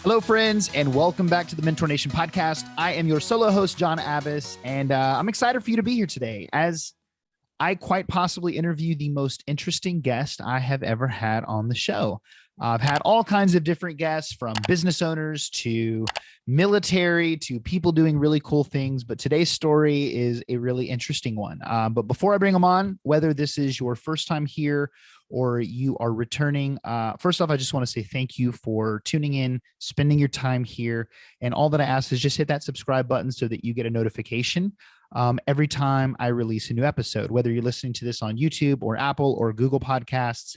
Hello, friends, and welcome back to the Mentor Nation podcast. I am your solo host, John Abbas, and I'm excited for you to be here today as I quite possibly interview the most interesting guest I have ever had on the show. I've had all kinds of different guests, from business owners to military to people doing really cool things, but today's story is a really interesting one. But before I bring them on, whether this is your first time here or you are returning, first off, I just want to say thank you for tuning in, spending your time here. And all that I ask is just hit that subscribe button so that you get a notification every time I release a new episode. Whether you're listening to this on YouTube or Apple or Google Podcasts,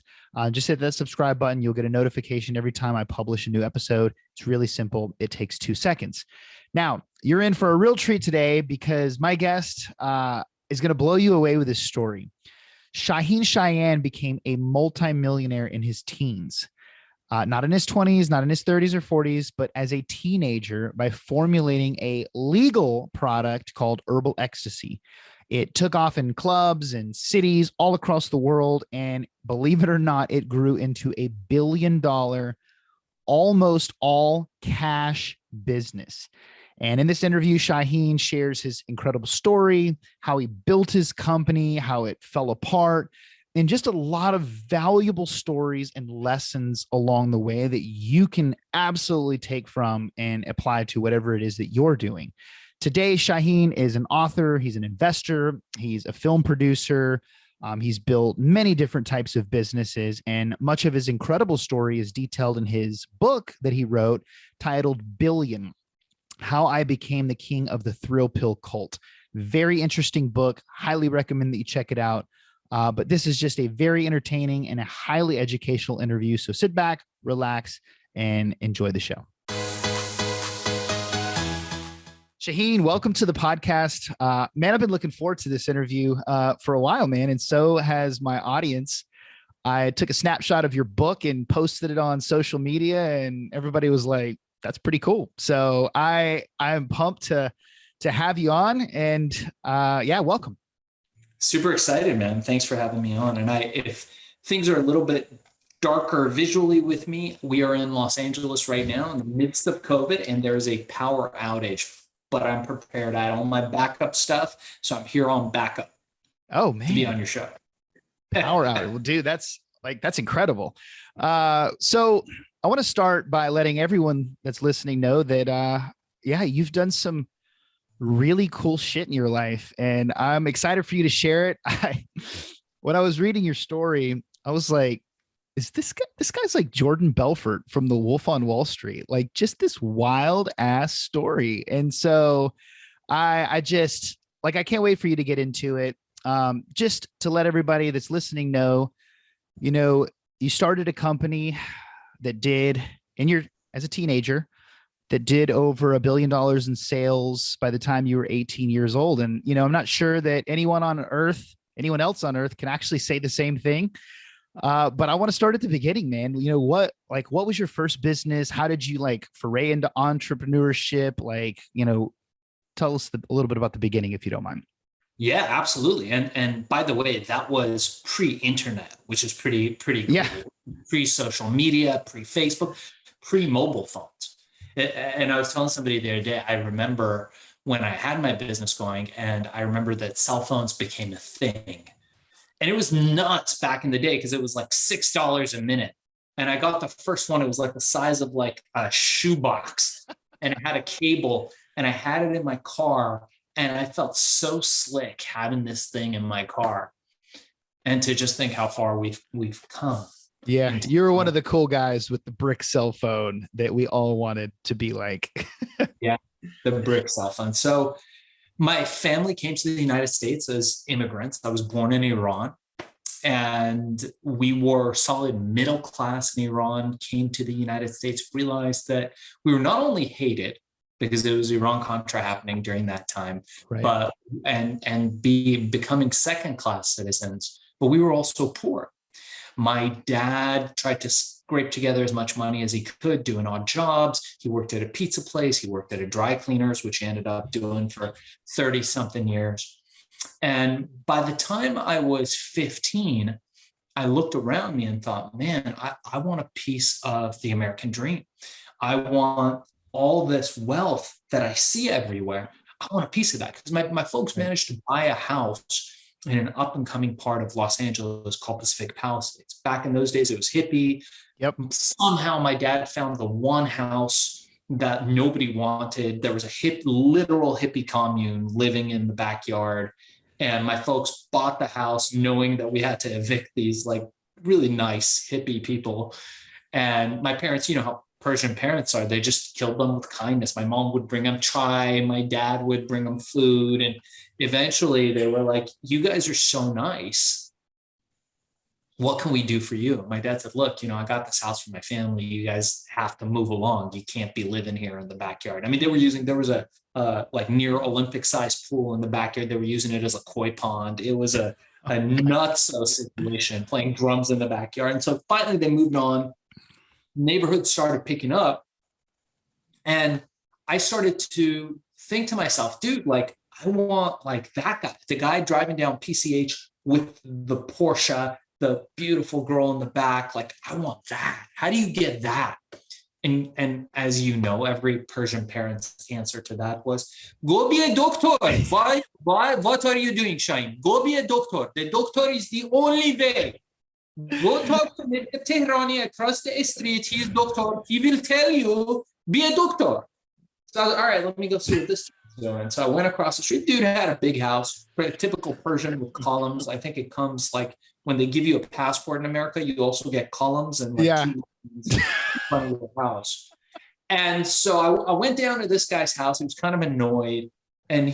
just hit that subscribe button. You'll get a notification every time I publish a new episode. It's really simple. It takes 2 seconds. Now, you're in for a real treat today because my guest is going to blow you away with his story. Shaahin Cheyenne became a multi-millionaire in his teens. Not in his 20s, not in his 30s or 40s, but as a teenager by formulating a legal product called Herbal ecstasy. It took off in clubs and cities all across the world. And believe it or not, it grew into a $1 billion, almost all cash business. And in this interview, Shaahin shares his incredible story, how he built his company, how it fell apart, and just a lot of valuable stories and lessons along the way that you can absolutely take from and apply to whatever it is that you're doing. Today, Shaahin is an author, he's an investor, he's a film producer, he's built many different types of businesses, and much of his incredible story is detailed in his book that he wrote titled Billion: How I Became the King of the Thrill Pill Cult. Very interesting book. Highly recommend that you check it out. But this is just a very entertaining and a highly educational interview. So sit back, relax, and enjoy the show. Shaahin, welcome to the podcast. Man, I've been looking forward to this interview for a while, man. And so has my audience. I took a snapshot of your book and posted it on social media, and everybody was like, that's pretty cool. So I'm pumped to have you on, and yeah, welcome. Super excited, man. Thanks for having me on. And if things are a little bit darker visually with me, we are in Los Angeles right now in the midst of COVID, and there is a power outage, but I'm prepared. I had all my backup stuff, so I'm here on backup. Oh, man. To be on your show. Power outage. Well, dude, that's incredible. So I want to start by letting everyone that's listening know that, yeah, you've done some really cool shit in your life, and I'm excited for you to share it. When I was reading your story, I was like, is this guy's like Jordan Belfort from The Wolf on Wall Street, like just this wild ass story. And so I just like, I can't wait for you to get into it. Just to let everybody that's listening know, you started a company that did, as a teenager, that did over $1 billion in sales by the time you were 18 years old. And, I'm not sure that anyone else on earth can actually say the same thing. But I want to start at the beginning, man. What was your first business? How did you foray into entrepreneurship? Tell us a little bit about the beginning, if you don't mind. Yeah, absolutely. And by the way, that was pre-internet, which is pretty cool. Yeah. Pre-social media, pre-Facebook, pre-mobile phones. And I was telling somebody the other day, I remember when I had my business going, and I remember that cell phones became a thing. And it was nuts back in the day because it was like $6 a minute. And I got the first one. It was like the size of like a shoebox, and it had a cable, and I had it in my car. And I felt so slick having this thing in my car, and to just think how far we've come. Yeah, you were one of the cool guys with the brick cell phone that we all wanted to be like. Yeah, the brick cell phone. So my family came to the United States as immigrants. I was born in Iran, and we were solid middle class in Iran, came to the United States, realized that we were not only hated because it was Iran-Contra happening during that time, right, but and becoming second-class citizens, but we were also poor. My dad tried to scrape together as much money as he could, doing odd jobs. He worked at a pizza place. He worked at a dry cleaners, which he ended up doing for 30-something years. And by the time I was 15, I looked around me and thought, man, I want a piece of the American dream. I want all this wealth that I see everywhere. I want a piece of that because my folks managed to buy a house in an up and coming part of Los Angeles called Pacific Palisades. Back in those days, it was hippie. Yep. Somehow my dad found the one house that nobody wanted. There was a literal hippie commune living in the backyard. And my folks bought the house knowing that we had to evict these like really nice hippie people. And my parents, you know how Persian parents are, they just killed them with kindness. My mom would bring them chai, my dad would bring them food. And eventually they were like, you guys are so nice. What can we do for you? My dad said, look, you know, I got this house for my family. You guys have to move along. You can't be living here in the backyard. I mean, there was a like near Olympic sized pool in the backyard. They were using it as a koi pond. It was a nutso situation, playing drums in the backyard. And so finally they moved on. Neighborhood started picking up. And I started to think to myself, dude, like, I want like that guy, the guy driving down PCH with the Porsche, the beautiful girl in the back. Like, I want that. How do you get that? And as you know, every Persian parent's answer to that was, go be a doctor. Why? What are you doing, Shaahin? Go be a doctor. The doctor is the only way. Go talk to Mr. Tehrani across the street. He's doctor. He will tell you, be a doctor. So I was, all right, let me go see what this is doing. So I went across the street. Dude had a big house, typical Persian with columns. I think it comes like when they give you a passport in America, you also get columns and like two in front of the house. And so I went down to this guy's house. He was kind of annoyed. And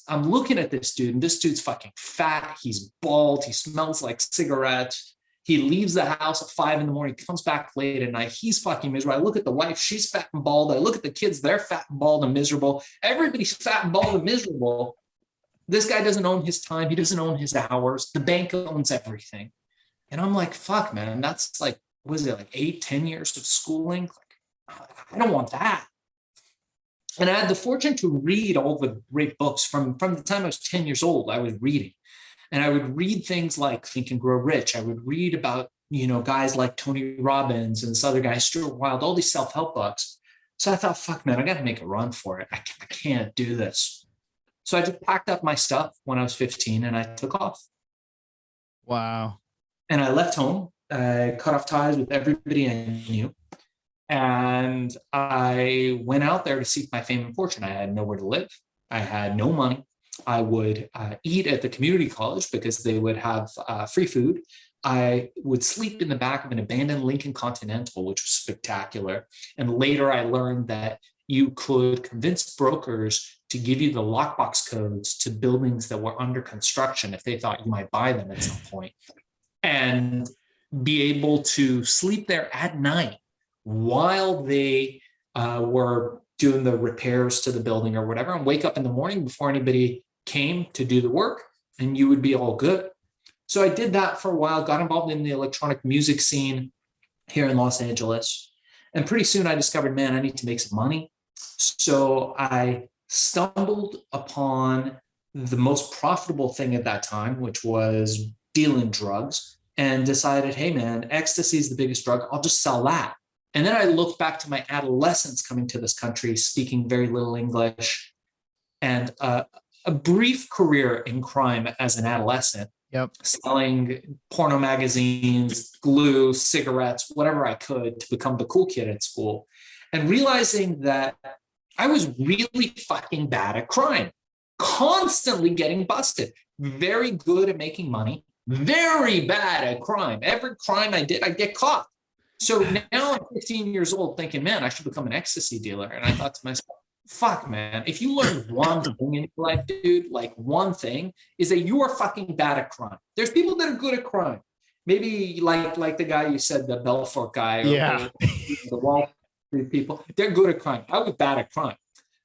I'm looking at this dude, and this dude's fucking fat. He's bald. He smells like cigarettes. He leaves the house at 5 a.m, comes back late at night. He's fucking miserable. I look at the wife, she's fat and bald. I look at the kids, they're fat and bald and miserable. Everybody's fat and bald and miserable. This guy doesn't own his time. He doesn't own his hours. The bank owns everything. And I'm like, fuck, man, that's like, was it like 8-10 years of schooling? Like, I don't want that. And I had the fortune to read all the great books from the time I was 10 years old. I was reading. And I would read things like Think and Grow Rich. I would read about, you know, guys like Tony Robbins and this other guy, Stuart Wilde, all these self-help books. So I thought, fuck, man, I got to make a run for it. I can't do this. So I just packed up my stuff when I was 15 and I took off. Wow. And I left home. I cut off ties with everybody I knew. And I went out there to seek my fame and fortune. I had nowhere to live. I had no money. I would eat at the community college because they would have free food. I would sleep in the back of an abandoned Lincoln Continental, which was spectacular. And later I learned that you could convince brokers to give you the lockbox codes to buildings that were under construction if they thought you might buy them at some point, and be able to sleep there at night while they were doing the repairs to the building or whatever, and wake up in the morning before anybody came to do the work, and you would be all good. So I did that for a while, got involved in the electronic music scene here in Los Angeles. And pretty soon I discovered, man, I need to make some money. So I stumbled upon the most profitable thing at that time, which was dealing drugs, and decided, hey, man, ecstasy is the biggest drug. I'll just sell that. And then I looked back to my adolescence coming to this country, speaking very little English, and a brief career in crime as an adolescent, selling porno magazines, glue, cigarettes, whatever I could to become the cool kid at school, and realizing that I was really fucking bad at crime, constantly getting busted, very good at making money, very bad at crime. Every crime I did, I'd get caught. So now I'm 15 years old thinking, man, I should become an ecstasy dealer. And I thought to myself, fuck, man, if you learn one thing in life, dude, like one thing is that you are fucking bad at crime. There's people that are good at crime. Maybe like the guy you said, the Belfort guy, or the Wall Street people, they're good at crime. I was bad at crime.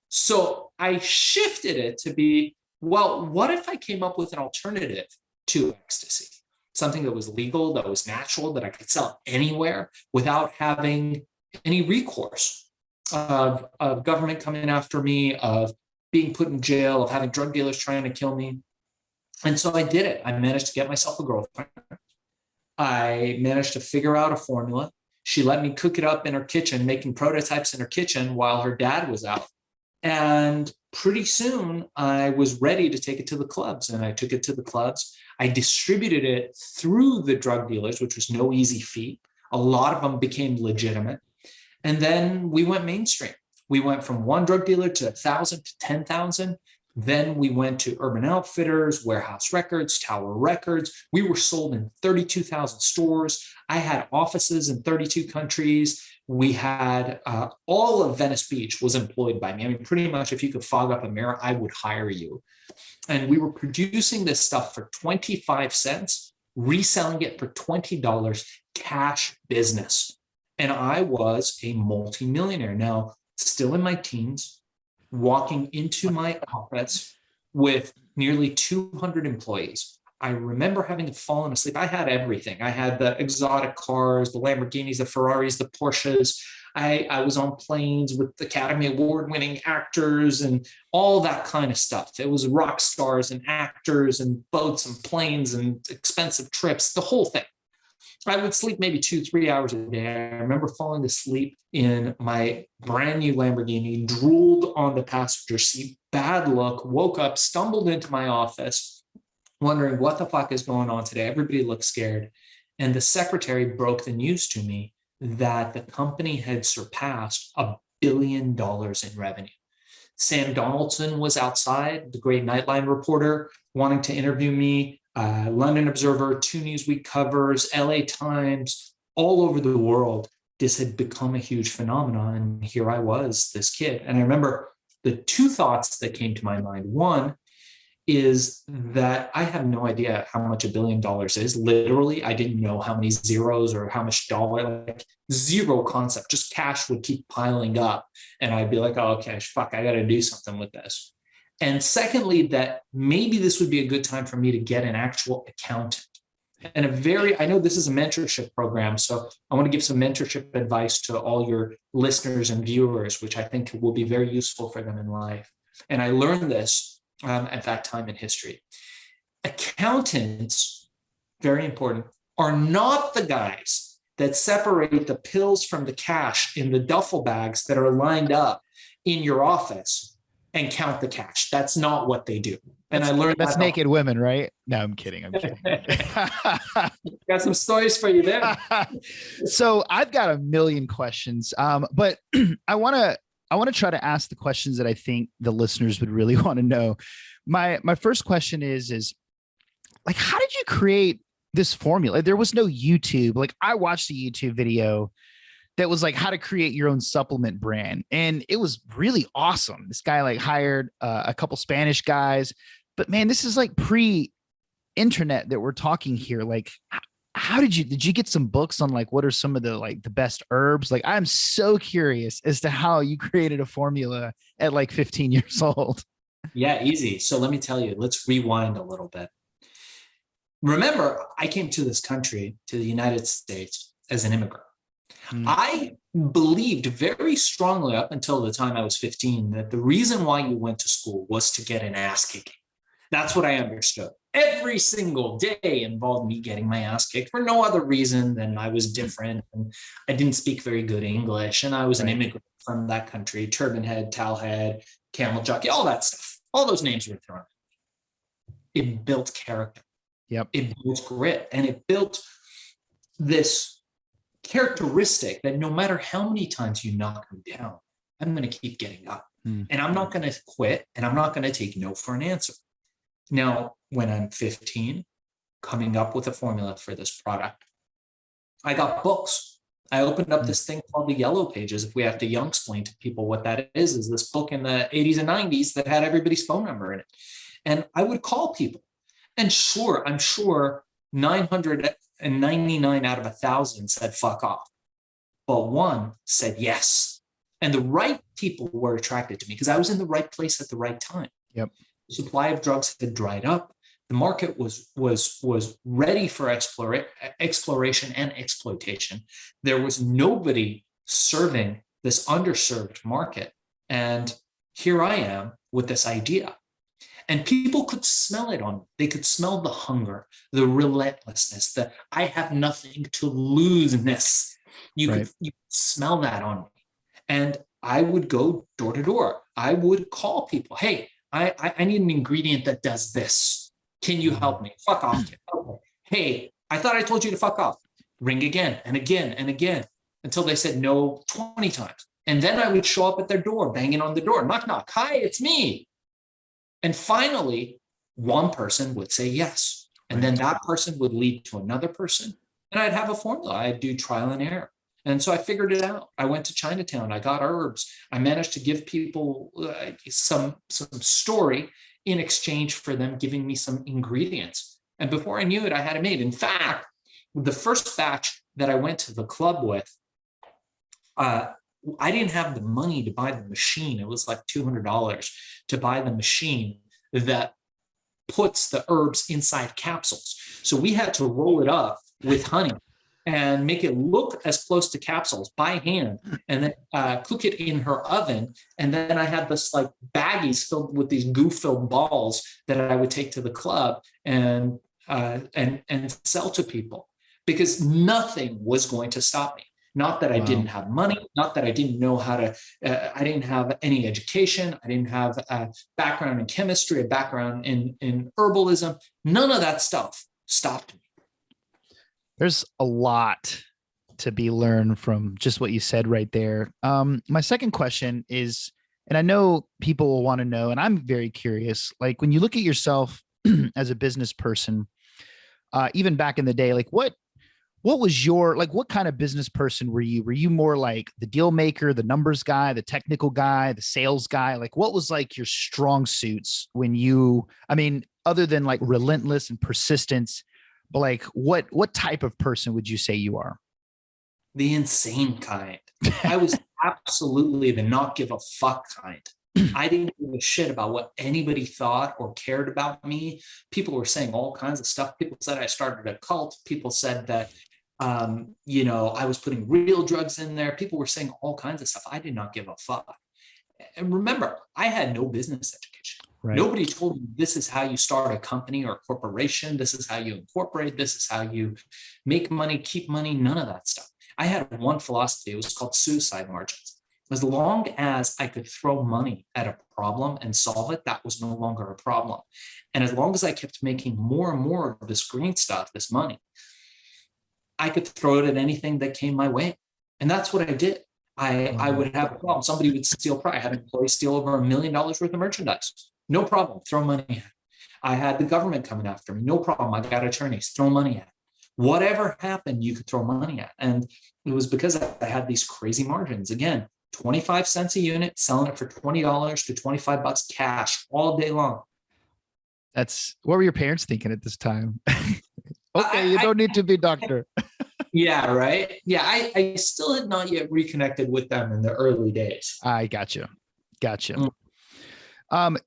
So I shifted it to be, well, what if I came up with an alternative to ecstasy? Something that was legal, that was natural, that I could sell anywhere without having any recourse of government coming after me, of being put in jail, of having drug dealers trying to kill me. And so I did it. I managed to get myself a girlfriend. I managed to figure out a formula. She let me cook it up in her kitchen, making prototypes in her kitchen while her dad was out. And pretty soon I was ready to take it to the clubs, and I took it to the clubs. I distributed it through the drug dealers, which was no easy feat. A lot of them became legitimate. And then we went mainstream. We went from one drug dealer to 1,000 to 10,000. Then we went to Urban Outfitters, Warehouse Records, Tower Records. We were sold in 32,000 stores. I had offices in 32 countries. We had all of Venice Beach was employed by me. I mean, pretty much if you could fog up a mirror, I would hire you. And we were producing this stuff for 25 cents, reselling it for $20, cash business. And I was a multi-millionaire. Now, still in my teens, walking into my office with nearly 200 employees. I remember having fallen asleep. I had everything. I had the exotic cars, the Lamborghinis, the Ferraris, the Porsches. I was on planes with Academy Award-winning actors and all that kind of stuff. It was rock stars and actors and boats and planes and expensive trips, the whole thing. I would sleep maybe 2-3 hours a day. I remember falling asleep in my brand new Lamborghini, drooled on the passenger seat, bad look, woke up, stumbled into my office, wondering what the fuck is going on today. Everybody looked scared. And the secretary broke the news to me that the company had surpassed $1 billion in revenue. Sam Donaldson was outside, the great Nightline reporter, wanting to interview me. London Observer, 2 Newsweek covers, LA Times, all over the world. This had become a huge phenomenon. And here I was, this kid. And I remember the 2 thoughts that came to my mind. One is that I have no idea how much $1 billion is. Literally, I didn't know how many zeros or how much dollar, like zero concept. Just cash would keep piling up. And I'd be like, oh, okay, fuck, I got to do something with this. And secondly, that maybe this would be a good time for me to get an actual accountant. And I know this is a mentorship program, so I want to give some mentorship advice to all your listeners and viewers, which I think will be very useful for them in life. And I learned this at that time in history. Accountants, very important, are not the guys that separate the pills from the cash in the duffel bags that are lined up in your office and count the cash. That's not what they do. And I learned that's naked women, right? No, I'm kidding. Got some stories for you there. So I've got a million questions, but I want to try to ask the questions that I think the listeners would really want to know. My first question is like, how did you create this formula? There was no YouTube. Like, I watched a YouTube video that was like how to create your own supplement brand. And it was really awesome. This guy like hired a couple Spanish guys, but man, this is like pre-internet that we're talking here. Like, how did you get some books on like, what are some of the best herbs? Like, I'm so curious as to how you created a formula at like 15 years old. Yeah, easy. So let me tell you, let's rewind a little bit. Remember, I came to this country, to the United States, as an immigrant. I believed very strongly up until the time I was 15 that the reason why you went to school was to get an ass kicking. That's what I understood. Every single day involved me getting my ass kicked for no other reason than I was different and I didn't speak very good English and I was an immigrant from that country, turban head, towel head, camel jockey, all that stuff. All those names were thrown. It built character. Yep. It built grit, and it built this characteristic that no matter how many times you knock me down, I'm going to keep getting up. And I'm not going to quit, and I'm not going to take no for an answer. Now, when I'm 15, coming up with a formula for this product, I got books. I opened up this thing called the Yellow Pages. If we have to young explain to people what that is this book in the 80s and 90s that had everybody's phone number in it. And I would call people. And sure, I'm sure 999 out of 1,000 said fuck off. But one said yes. And the right people were attracted to me because I was in the right place at the right time. Yep. The supply of drugs had dried up. The market was ready for exploration and exploitation. There was nobody serving this underserved market. And here I am with this idea. And people could smell it on me. They could smell the hunger, the relentlessness, the I have nothing to lose-ness. You could smell that on me. And I would go door to door. I would call people. Hey, I need an ingredient that does this. Can you help me? Fuck off, kid. Okay. Hey, I thought I told you to fuck off. Ring again and again and again until they said no 20 times. And then I would show up at their door, banging on the door, knock, knock. Hi, it's me. And finally, one person would say yes. And then that person would lead to another person. And I'd have a formula. I'd do trial and error. And so I figured it out. I went to Chinatown. I got herbs. I managed to give people some story in exchange for them giving me some ingredients. And before I knew it, I had it made. In fact, the first batch that I went to the club with, I didn't have the money to buy the machine. It was like $200 to buy the machine that puts the herbs inside capsules. So we had to roll it up with honey and make it look as close to capsules by hand, and then cook it in her oven. And then I had this like baggies filled with these goo-filled balls that I would take to the club and sell to people, because nothing was going to stop me. Not that I didn't have money, not that I didn't know how to, I didn't have any education. I didn't have a background in chemistry, a background in herbalism. None of that stuff stopped me. There's a lot to be learned from just what you said right there. My second question is, and I know people will want to know, and I'm very curious, like when you look at yourself as a business person, even back in the day, like what was your, like, what kind of business person were you? Were you more like the deal maker, the numbers guy, the technical guy, the sales guy? Like what was like your strong suits when you, I mean, other than like relentless and persistence, but like what type of person would you say you are? The insane kind. I was absolutely the not give a fuck kind. I didn't give a shit about what anybody thought or cared about me. People were saying all kinds of stuff. People said I started a cult. People said that, I was putting real drugs in there. People were saying all kinds of stuff. I did not give a fuck. And remember, I had no business education. Right. Nobody told me this is how you start a company or a corporation. This is how you incorporate. This is how you make money, keep money, none of that stuff. I had one philosophy. It was called suicide margins. As long as I could throw money at a problem and solve it, that was no longer a problem. And as long as I kept making more and more of this green stuff, this money, I could throw it at anything that came my way. And that's what I did. I would have a problem. Somebody would steal. I had employees steal over $1 million worth of merchandise. No problem. Throw money at it. I had the government coming after me. No problem. I got attorneys. Throw money at it. Whatever happened, you could throw money at. And it was because I had these crazy margins. Again, 25 cents a unit, selling it for $20 to $25 cash all day long. What were your parents thinking at this time? Okay, you don't need to be a doctor. Yeah, right. Yeah, I still had not yet reconnected with them in the early days. I gotcha.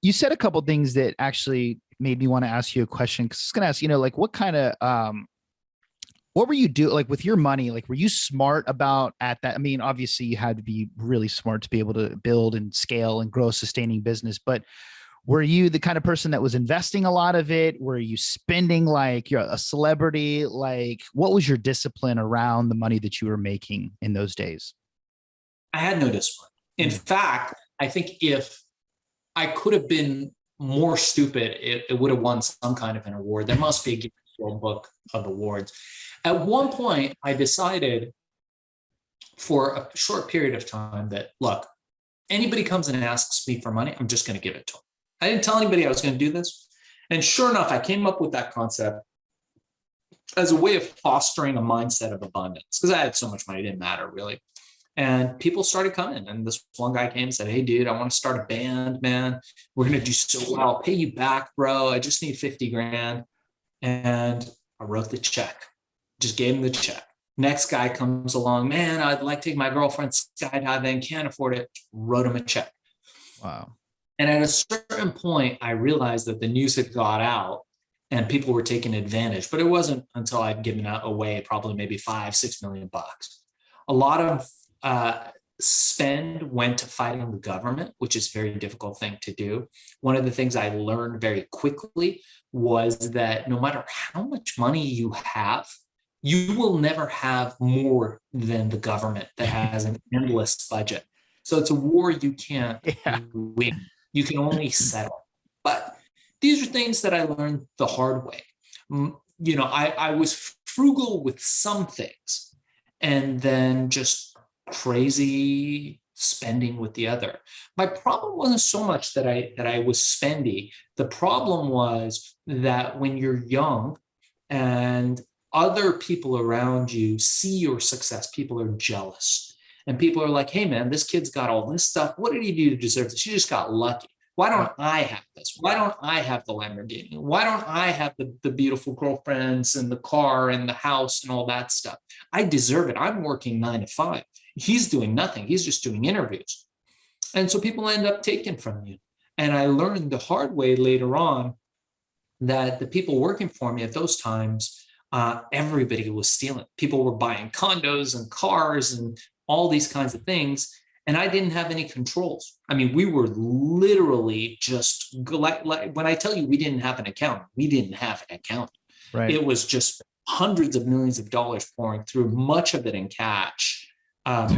You said a couple of things that actually made me want to ask you a question, because I was going to ask, like what kind of, what were you doing, like with your money? Like, were you smart about at that? I mean, obviously you had to be really smart to be able to build and scale and grow a sustaining business, but were you the kind of person that was investing a lot of it? Were you spending like you're a celebrity? Like, what was your discipline around the money that you were making in those days? I had no discipline. In fact, I think if I could have been more stupid, it would have won some kind of an award. There must be a Guinness World Book of Awards. At one point, I decided for a short period of time that, look, anybody comes and asks me for money, I'm just going to give it to them. I didn't tell anybody I was going to do this. And sure enough, I came up with that concept as a way of fostering a mindset of abundance, because I had so much money, it didn't matter really. And people started coming. And this one guy came and said, hey, dude, I want to start a band, man. We're going to do so well. I'll pay you back, bro. I just need 50 grand. And I wrote the check, just gave him the check. Next guy comes along, man, I'd like to take my girlfriend skydiving, can't afford it. Wrote him a check. Wow. And at a certain point, I realized that the news had got out and people were taking advantage. But it wasn't until I'd given away probably maybe $5-6 million bucks. A lot of spend went to fighting the government, which is a very difficult thing to do. One of the things I learned very quickly was that no matter how much money you have, you will never have more than the government that has an endless budget. So it's a war you can't Yeah. win. You can only settle. But these are things that I learned the hard way. I was frugal with some things and then just crazy spending with the other. My problem wasn't so much that I was spendy. The problem was that when you're young and other people around you see your success, people are jealous. And people are like, hey, man, this kid's got all this stuff. What did he do to deserve this? He just got lucky. Why don't I have this? Why don't I have the Lamborghini? Why don't I have the beautiful girlfriends and the car and the house and all that stuff? I deserve it. I'm working 9 to 5. He's doing nothing. He's just doing interviews. And so people end up taking from you. And I learned the hard way later on that the people working for me at those times, everybody was stealing. People were buying condos and cars and all these kinds of things. And I didn't have any controls. I mean, we were literally just like when I tell you we didn't have an account, we didn't have an account. Right. It was just hundreds of millions of dollars pouring through, much of it in cash, and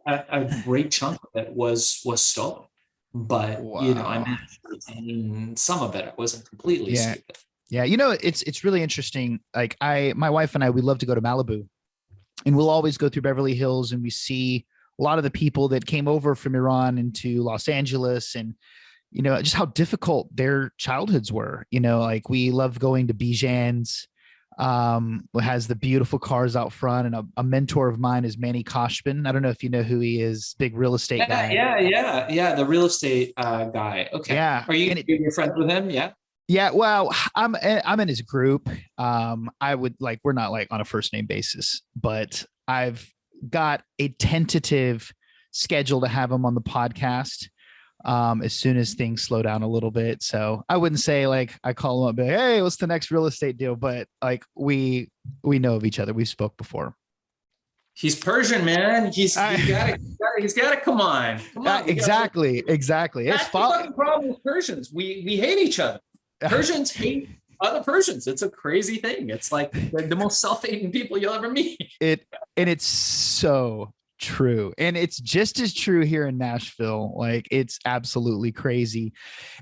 a great chunk of it was stolen. But Wow. I managed to retain some of it. I wasn't completely stupid. Yeah, it's really interesting. Like my wife and I, we love to go to Malibu, and we'll always go through Beverly Hills, and we see a lot of the people that came over from Iran into Los Angeles, and just how difficult their childhoods were. Like we love going to Bijan's, has the beautiful cars out front, and a mentor of mine is Manny Koshman. I don't know if you know who he is, big real estate guy. Yeah, the real estate guy. Okay. Yeah. Are you're friends with him? Yeah. Yeah, well, I'm in his group. I would we're not on a first name basis, but I've got a tentative schedule to have him on the podcast as soon as things slow down a little bit. So I wouldn't say I call him up, and be like, hey, what's the next real estate deal? But we know of each other. We've spoke before. He's Persian, man. He's got to come on. Exactly. It's the problem with Persians. We hate each other. Persians hate other Persians. It's a crazy thing. It's like the most self-hating people you'll ever meet. It's so true. And it's just as true here in Nashville. It's absolutely crazy.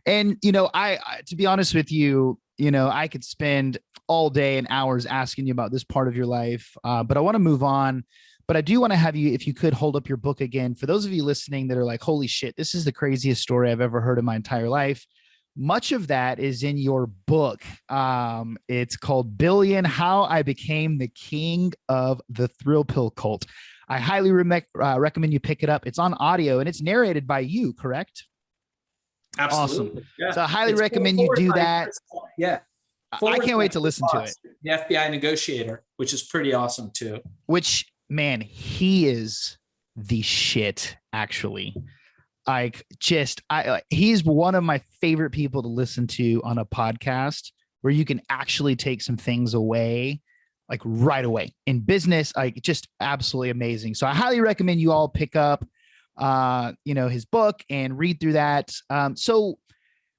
And, I to be honest with you, I could spend all day and hours asking you about this part of your life, but I want to move on. But I do want to have you, if you could hold up your book again, for those of you listening that are like, holy shit, this is the craziest story I've ever heard in my entire life. Much of that is in your book. It's called Billion: How I Became the King of the Thrill Pill Cult. I highly recommend you pick it up. It's on audio and it's narrated by you, correct? Absolutely. Awesome. Yeah. So I highly recommend you do that. Yeah. I can't wait to listen to it. The FBI negotiator, which is pretty awesome too. Which, man, he is the shit, actually. He's one of my favorite people to listen to on a podcast where you can actually take some things away, right away in business, just absolutely amazing. So I highly recommend you all pick up, his book and read through that. So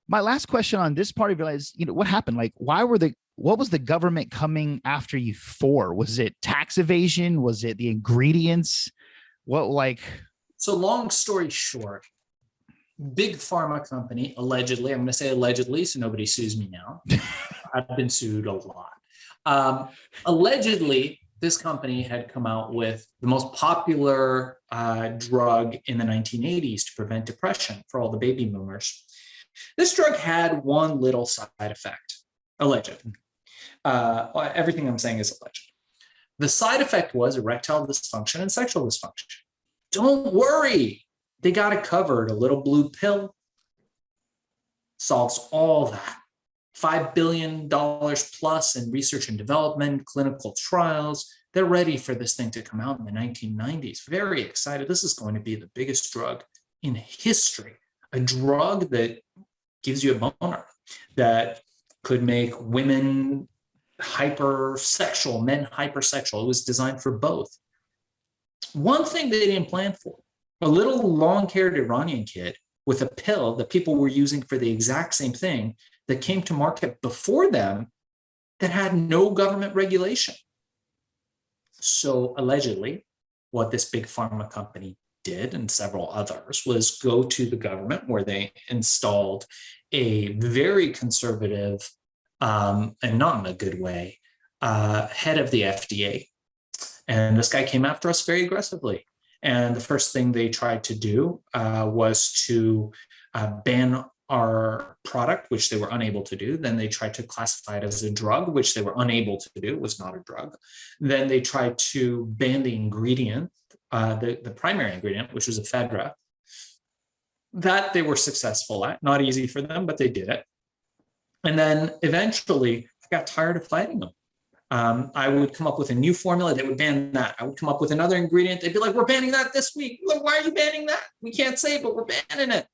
my last question on this part of your life is, what happened? What was the government coming after you for? Was it tax evasion? Was it the ingredients? So long story short, big pharma company, allegedly, I'm going to say allegedly, so nobody sues me now. I've been sued a lot. Allegedly, this company had come out with the most popular drug in the 1980s to prevent depression for all the baby boomers. This drug had one little side effect, alleged. Everything I'm saying is alleged. The side effect was erectile dysfunction and sexual dysfunction. Don't worry. They got it covered. A little blue pill solves all that. $5 billion plus in research and development, clinical trials. They're ready for this thing to come out in the 1990s. Very excited. This is going to be the biggest drug in history. A drug that gives you a boner, that could make women hypersexual, men hypersexual. It was designed for both. One thing they didn't plan for, a little long-haired Iranian kid with a pill that people were using for the exact same thing that came to market before them that had no government regulation. So allegedly, what this big pharma company did, and several others, was go to the government where they installed a very conservative, and not in a good way, head of the FDA. And this guy came after us very aggressively. And the first thing they tried to do was to ban our product, which they were unable to do. Then they tried to classify it as a drug, which they were unable to do. It was not a drug. Then they tried to ban the ingredient, the primary ingredient, which was ephedra. That they were successful at. Not easy for them, but they did it. And then eventually I got tired of fighting them. I would come up with a new formula. They would ban that. I would come up with another ingredient. They'd be like, we're banning that this week. Like, why are you banning that? We can't say, but we're banning it.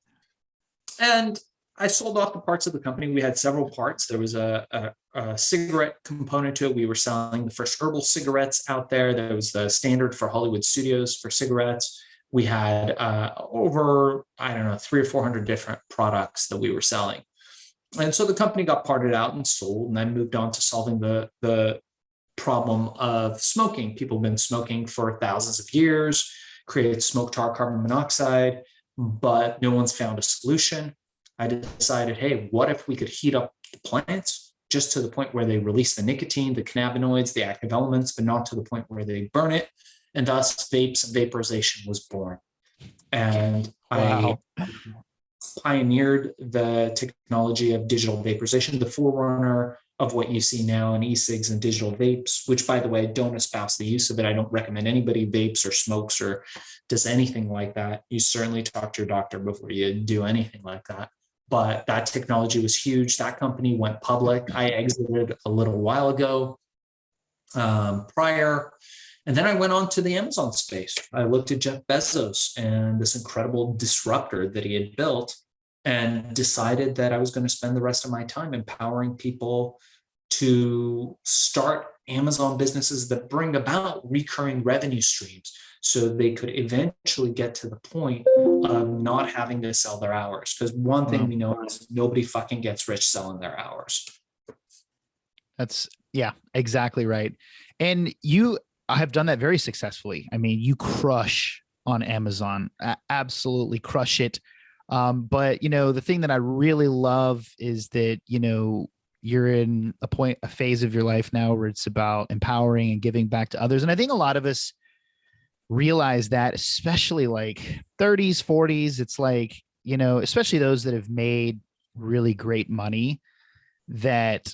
And I sold off the parts of the company. We had several parts. There was a cigarette component to it. We were selling the first Herbal cigarettes out there. There was the standard for Hollywood studios for cigarettes. We had over, I don't know, 300 or 400 different products that we were selling. And so the company got parted out and sold, and I moved on to solving the problem of smoking. People have been smoking for thousands of years, created smoke, tar, carbon monoxide, but no one's found a solution. I decided, hey, what if we could heat up the plants just to the point where they release the nicotine, the cannabinoids, the active elements, but not to the point where they burn it. And thus vapes and vaporization was born. And wow. I pioneered the technology of digital vaporization, the forerunner of what you see now in e-cigs and digital vapes, which, by the way, don't espouse the use of it. I don't recommend anybody vapes or smokes or does anything like that. You certainly talk to your doctor before you do anything like that. But that technology was huge. That company went public. I exited a little while ago prior. And then I went on to the Amazon space. I looked at Jeff Bezos and this incredible disruptor that he had built and decided that I was going to spend the rest of my time empowering people to start Amazon businesses that bring about recurring revenue streams so they could eventually get to the point of not having to sell their hours. Because one thing we know is nobody fucking gets rich selling their hours. That's, yeah, exactly right. And you have done that very successfully. I mean, you crush on Amazon, absolutely crush it. But, you know, the thing that I really love is that, you know, you're in a phase of your life now where it's about empowering and giving back to others. And I think a lot of us realize that, especially like 30s, 40s, it's like, you know, especially those that have made really great money, that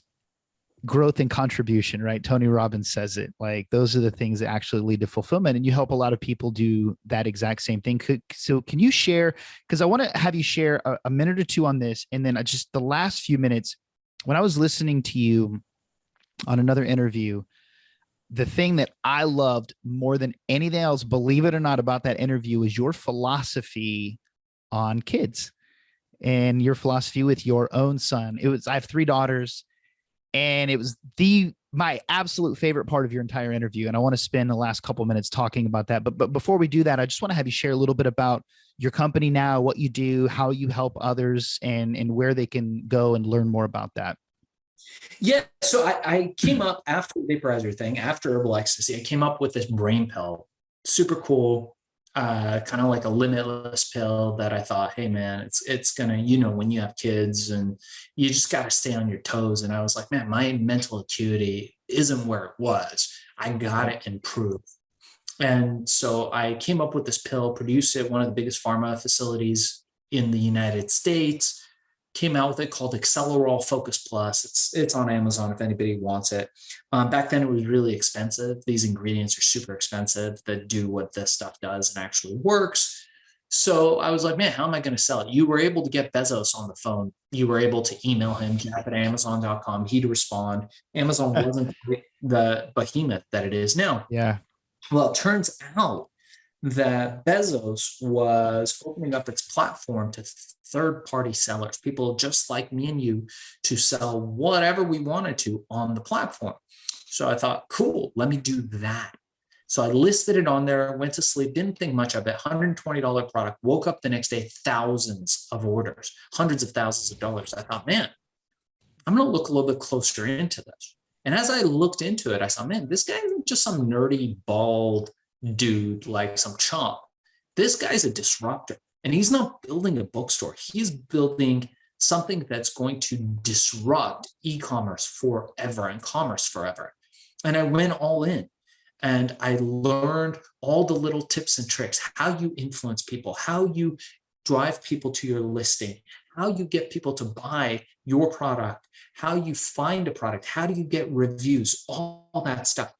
growth and contribution, right? Tony Robbins says it, like, those are the things that actually lead to fulfillment. And you help a lot of people do that exact same thing. So can you share, because I want to have you share a minute or two on this. And then just the last few minutes, when I was listening to you on another interview, the thing that I loved more than anything else, believe it or not, about that interview is your philosophy on kids and your philosophy with your own son. I have 3 daughters, and it was my absolute favorite part of your entire interview. And I want to spend the last couple of minutes talking about that. But before we do that, I just want to have you share a little bit about your company now, what you do, how you help others, and where they can go and learn more about that. Yeah. So I came up after the vaporizer thing, after Herbal Ecstasy, I came up with this brain pill, super cool, kind of like a limitless pill that I thought, hey man, it's gonna, you know, when you have kids and you just got to stay on your toes. And I was like, man, my mental acuity isn't where it was. I got to improve. And so I came up with this pill, produced it, one of the biggest pharma facilities in the United States, came out with it, called Accelerol Focus Plus. It's on Amazon if anybody wants it. Back then it was really expensive. These ingredients are super expensive that do what this stuff does and actually works. So I was like, man, how am I going to sell it? You were able to get Bezos on the phone. You were able to email him, jeff@amazon.com. He'd respond. Amazon wasn't the behemoth that it is now. Yeah. Well, it turns out that Bezos was opening up its platform to third-party sellers, people just like me and you, to sell whatever we wanted to on the platform. So I thought, cool, let me do that. So I listed it on there, went to sleep, didn't think much of it, $120 product, woke up the next day, thousands of orders, hundreds of thousands of dollars. I thought, man, I'm going to look a little bit closer into this. And as I looked into it, I saw, man, this guy isn't just some nerdy, bald dude like some chump. This guy's a disruptor. And he's not building a bookstore. He's building something that's going to disrupt e-commerce forever and commerce forever. And I went all in. And I learned all the little tips and tricks, how you influence people, how you drive people to your listing, how you get people to buy your product, how you find a product, how do you get reviews, all that stuff.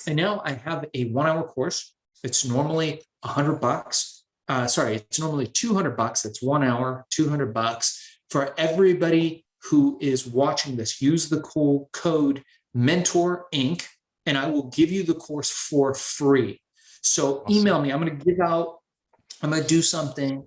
And now I have a 1-hour course. It's normally $100. It's normally $200. That's 1 hour, $200 for everybody who is watching this. Use the cool code Mentor Inc. and I will give you the course for free. So email me. I'm going to do something.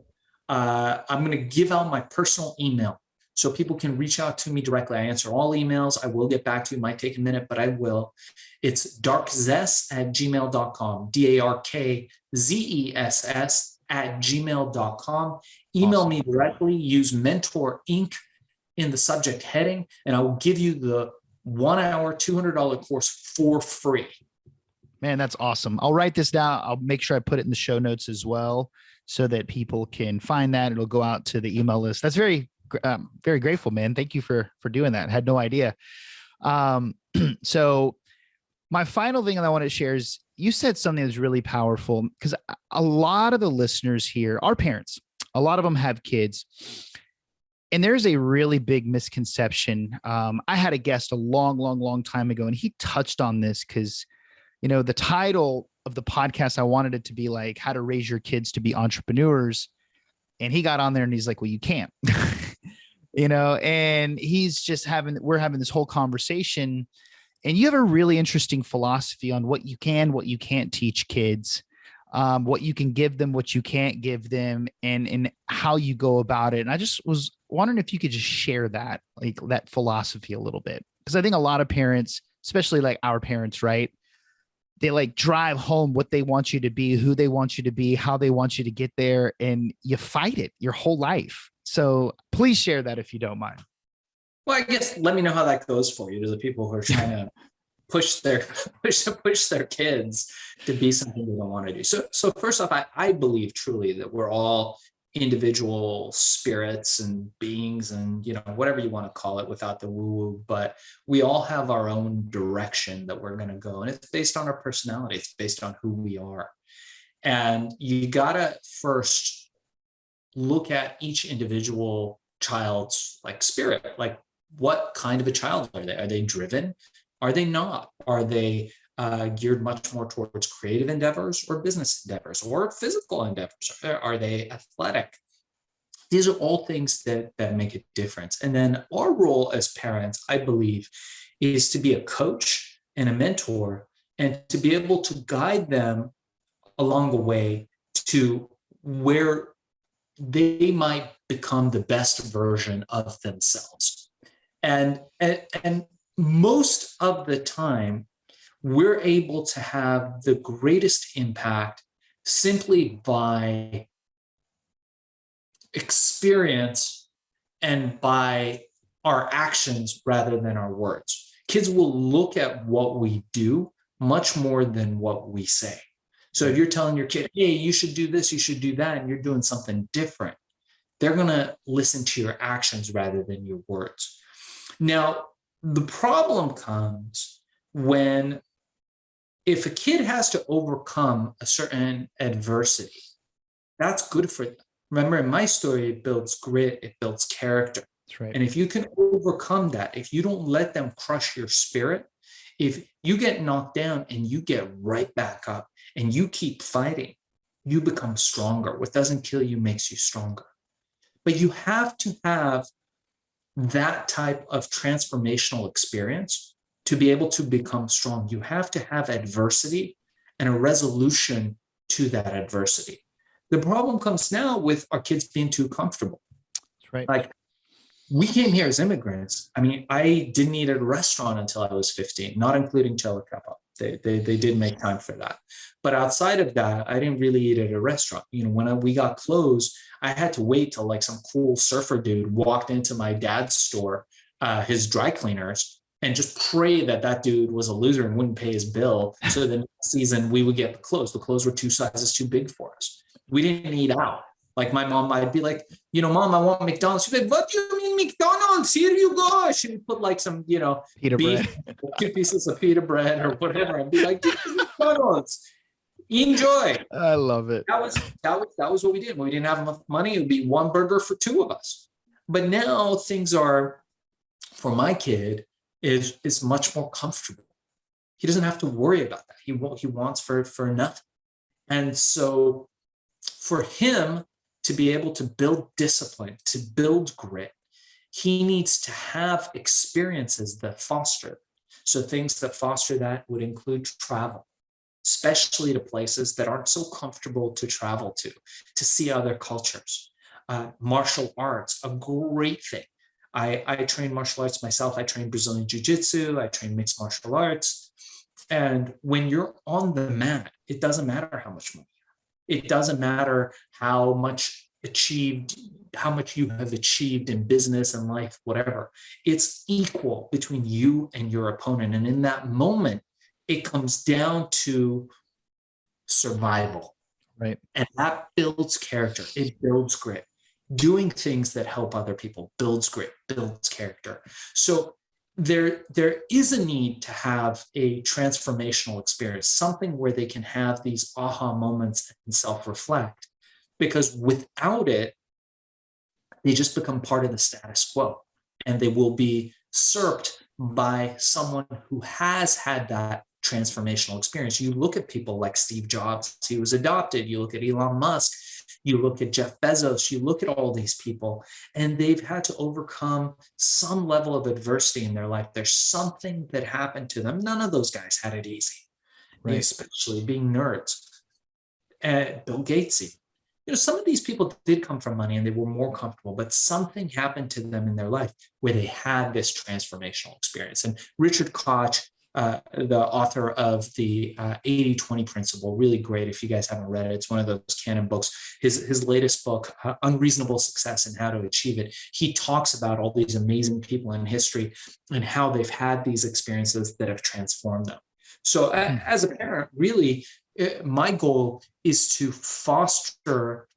I'm going to give out my personal email so people can reach out to me directly. I answer all emails. I will get back to you. It might take a minute, but I will. It's darkzess@gmail.com, darkzess@gmail.com. Email me directly. Use Mentor Inc. in the subject heading, and I will give you the 1 hour, $200 course for free. Man, that's awesome. I'll write this down. I'll make sure I put it in the show notes as well so that people can find that. It'll go out to the email list. That's very grateful, man. Thank you for doing that. I had no idea. So my final thing that I want to share is you said something that's really powerful, because a lot of the listeners here are parents. A lot of them have kids. And there's a really big misconception. I had a guest a long time ago, and he touched on this because, the title of the podcast, I wanted it to be like how to raise your kids to be entrepreneurs. And he got on there and he's like, well, you can't, and we're having this whole conversation, and you have a really interesting philosophy on what you can't teach kids, what you can give them, what you can't give them, and how you go about it. And I just was wondering if you could just share that, like that philosophy a little bit. Because I think a lot of parents, especially like our parents, right? They like drive home what they want you to be, who they want you to be, how they want you to get there, and you fight it your whole life. So please share that if you don't mind. Well, I guess let me know how that goes for you, to the people who are trying to push their kids to be something they don't want to do. So first off, I believe truly that we're all individual spirits and beings, and whatever you want to call it without the woo-woo, but we all have our own direction that we're going to go, and it's based on our personality. It's based on who we are. And you gotta first look at each individual child's spirit. Like, what kind of a child are they? Are they driven? Are they not? Are they geared much more towards creative endeavors or business endeavors or physical endeavors? Are they athletic? These are all things that make a difference. And then our role as parents, I believe, is to be a coach and a mentor, and to be able to guide them along the way to where they might become the best version of themselves. And most of the time, we're able to have the greatest impact simply by experience and by our actions rather than our words. Kids will look at what we do much more than what we say. So if you're telling your kid, hey, you should do this, you should do that, and you're doing something different, they're going to listen to your actions rather than your words. Now, the problem comes when, if a kid has to overcome a certain adversity, that's good for them. Remember, in my story, it builds grit, it builds character. That's right. And if you can overcome that, if you don't let them crush your spirit, if you get knocked down and you get right back up and you keep fighting, you become stronger. What doesn't kill you makes you stronger. But you have to have that type of transformational experience to be able to become strong. You have to have adversity and a resolution to that adversity. The problem comes now with our kids being too comfortable. That's right. Like, we came here as immigrants. I mean, I didn't eat at a restaurant until I was 15, not including Chela Kebab. They did make time for that. But outside of that, I didn't really eat at a restaurant. When we got clothes, I had to wait till some cool surfer dude walked into my dad's store, his dry cleaners, and just pray that that dude was a loser and wouldn't pay his bill. So the next season we would get the clothes. The clothes were 2 sizes too big for us. We didn't eat out. Like my mom, I'd be like, Mom, I want McDonald's. She'd be like, what do you mean McDonald's? Here you go. She'd put like some, pita beef, bread. 2 pieces of pita bread or whatever. I'd be like, this is McDonald's. Enjoy. I love it. That was what we did. When we didn't have enough money, it would be 1 burger for 2 of us. But now things are, for my kid, is much more comfortable. He doesn't have to worry about that. He wants for nothing. And so for him to be able to build discipline, to build grit, he needs to have experiences that foster. So things that foster that would include travel, especially to places that aren't so comfortable to travel to see other cultures. Martial arts, a great thing. I train martial arts myself. I train Brazilian Jiu-Jitsu. I train mixed martial arts. And when you're on the mat, it doesn't matter how much money you have. It doesn't matter how much you have achieved in business and life, whatever. It's equal between you and your opponent. And in that moment, it comes down to survival. Right. And that builds character. It builds grit. Doing things that help other people builds grit, builds character. So there is a need to have a transformational experience, something where they can have these aha moments and self-reflect, because without it, they just become part of the status quo, and they will be usurped by someone who has had that transformational experience. You look at people like Steve Jobs, he was adopted. You look at Elon Musk, you look at Jeff Bezos, you look at all these people, and they've had to overcome some level of adversity in their life. There's something that happened to them. None of those guys had it easy, right? Especially being nerds. Bill Gates, some of these people did come from money and they were more comfortable, but something happened to them in their life where they had this transformational experience. And Richard Koch, the author of the 80-20 principle, really great. If you guys haven't read it, it's one of those canon books. His latest book, Unreasonable Success and How to Achieve It, he talks about all these amazing people in history and how they've had these experiences that have transformed them. So as a parent, really, my goal is to foster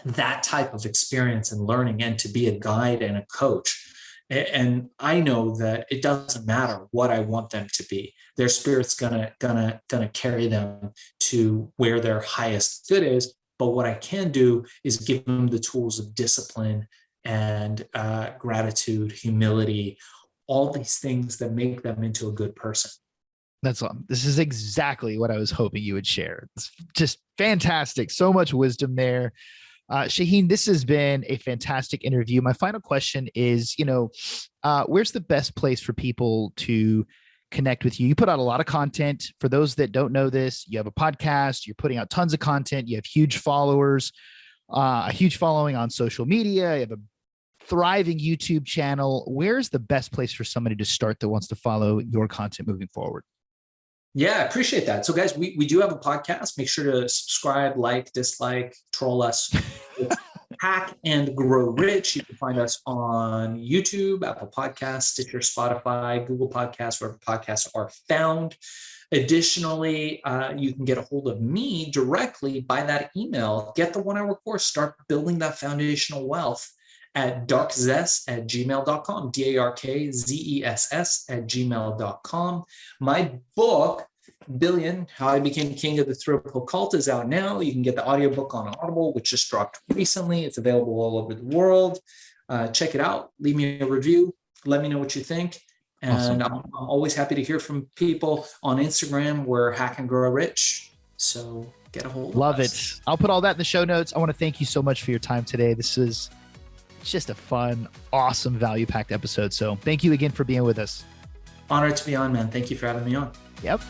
that type of experience and learning, and to be a guide and a coach. And I know that it doesn't matter what I want them to be. Their spirit's gonna carry them to where their highest good is. But what I can do is give them the tools of discipline and gratitude, humility, all these things that make them into a good person. This is exactly what I was hoping you would share. It's just fantastic. So much wisdom there. Shaahin, this has been a fantastic interview. My final question is, where's the best place for people to connect with you? You put out a lot of content. For those that don't know this, you have a podcast, you're putting out tons of content, you have huge followers, a huge following on social media, you have a thriving YouTube channel. Where's the best place for somebody to start that wants to follow your content moving forward? Yeah, I appreciate that. So guys, we do have a podcast. Make sure to subscribe, like, dislike, troll us. It's Hack and Grow Rich. You can find us on YouTube, Apple Podcasts, Stitcher, Spotify, Google Podcasts, wherever podcasts are found. Additionally, you can get a hold of me directly by that email. Get the 1-hour course. Start building that foundational wealth at darkzess@gmail.com, darkzess@gmail.com. My book, Billion, How I Became King of the Thrill Pill Cult, is out now. You can get the audiobook on Audible, which just dropped recently. It's available all over the world. Check it out. Leave me a review. Let me know what you think. And awesome. I'm always happy to hear from people on Instagram. We're Hack and Grow Rich. So get a hold of us. Love it. I'll put all that in the show notes. I want to thank you so much for your time today. This is just a fun, awesome, value-packed episode. So thank you again for being with us. Honored to be on, man. Thank you for having me on. Yep.